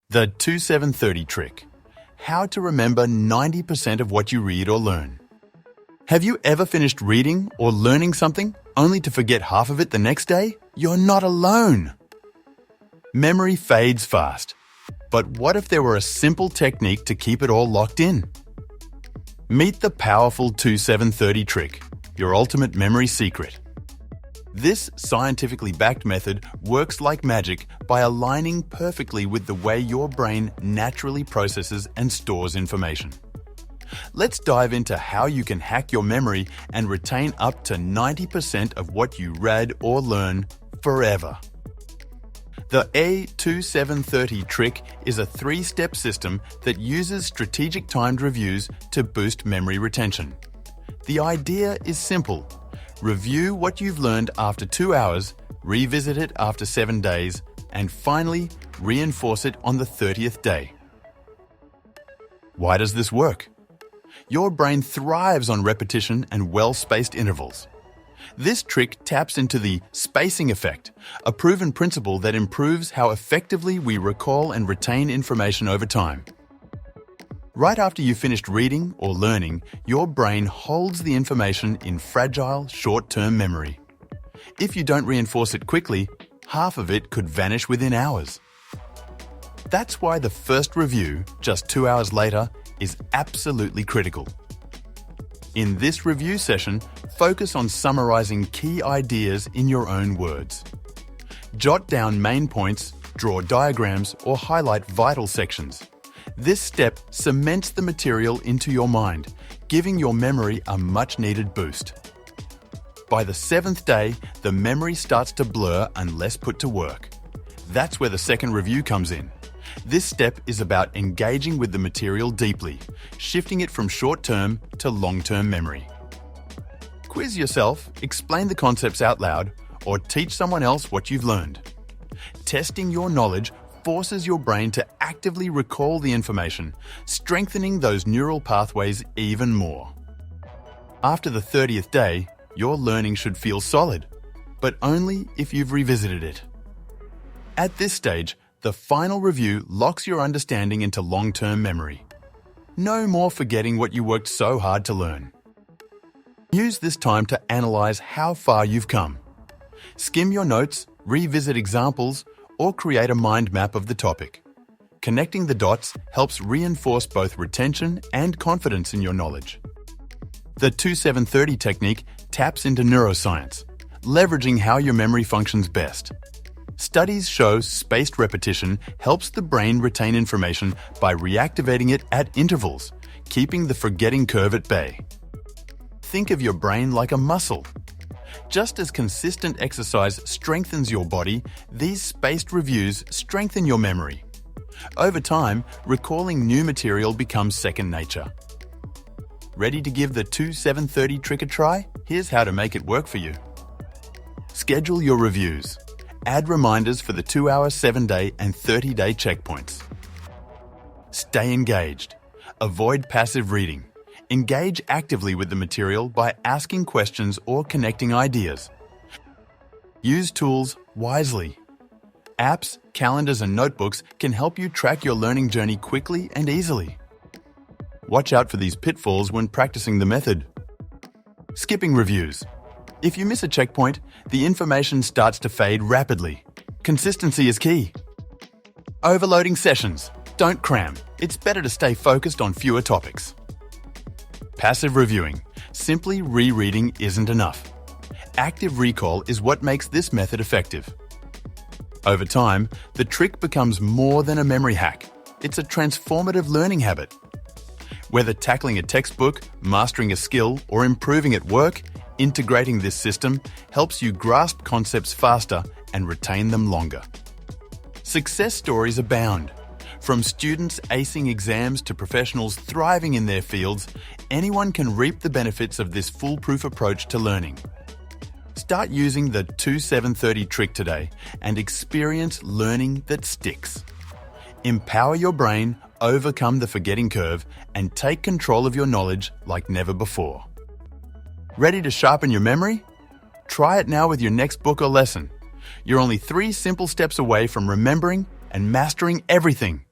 The 2730 trick. How to remember 90% of what you read or learn. Have you ever finished reading or learning something only to forget half of it the next day? You're not alone. Memory fades fast. But what if there were a simple technique to keep it all locked in? Meet the powerful 2730 trick, your ultimate memory secret. This scientifically backed method works like magic by aligning perfectly with the way your brain naturally processes and stores information. Let's dive into how you can hack your memory and retain up to 90% of what you read or learn forever. The A2730 trick is a 3-step system that uses strategic timed reviews to boost memory retention. The idea is simple. Review what you've learned after 2 hours, revisit it after 7 days, and finally, reinforce it on the 30th day. Why does this work? Your brain thrives on repetition and well-spaced intervals. This trick taps into the spacing effect, a proven principle that improves how effectively we recall and retain information over time. Right after you finished reading or learning, your brain holds the information in fragile, short-term memory. If you don't reinforce it quickly, half of it could vanish within hours. That's why the first review, just 2 hours later, is absolutely critical. In this review session, focus on summarizing key ideas in your own words. Jot down main points, draw diagrams, or highlight vital sections. This step cements the material into your mind, giving your memory a much-needed boost. By the 7th day, the memory starts to blur unless put to work. That's where the second review comes in. This step is about engaging with the material deeply, shifting it from short-term to long-term memory. Quiz yourself, explain the concepts out loud, or teach someone else what you've learned. Testing your knowledge forces your brain to actively recall the information, strengthening those neural pathways even more. After the 30th day, your learning should feel solid, but only if you've revisited it. At this stage, the final review locks your understanding into long-term memory. No more forgetting what you worked so hard to learn. Use this time to analyze how far you've come. Skim your notes, revisit examples, or create a mind map of the topic. Connecting the dots helps reinforce both retention and confidence in your knowledge. The 2730 technique taps into neuroscience, leveraging how your memory functions best. Studies show spaced repetition helps the brain retain information by reactivating it at intervals, keeping the forgetting curve at bay. Think of your brain like a muscle. Just as consistent exercise strengthens your body, these spaced reviews strengthen your memory. Over time, recalling new material becomes second nature. Ready to give the 2730 trick a try? Here's how to make it work for you. Schedule your reviews. Add reminders for the 2-hour, 7-day, and 30-day checkpoints. Stay engaged. Avoid passive reading. Engage actively with the material by asking questions or connecting ideas. Use tools wisely. Apps, calendars, and notebooks can help you track your learning journey quickly and easily. Watch out for these pitfalls when practicing the method. Skipping reviews. If you miss a checkpoint, the information starts to fade rapidly. Consistency is key. Overloading sessions. Don't cram. It's better to stay focused on fewer topics. Passive reviewing. Simply rereading isn't enough. Active recall is what makes this method effective. Over time, the trick becomes more than a memory hack. It's a transformative learning habit. Whether tackling a textbook, mastering a skill, or improving at work, integrating this system helps you grasp concepts faster and retain them longer. Success stories abound. From students acing exams to professionals thriving in their fields, anyone can reap the benefits of this foolproof approach to learning. Start using the 2730 trick today and experience learning that sticks. Empower your brain, overcome the forgetting curve, and take control of your knowledge like never before. Ready to sharpen your memory? Try it now with your next book or lesson. You're only 3 simple steps away from remembering and mastering everything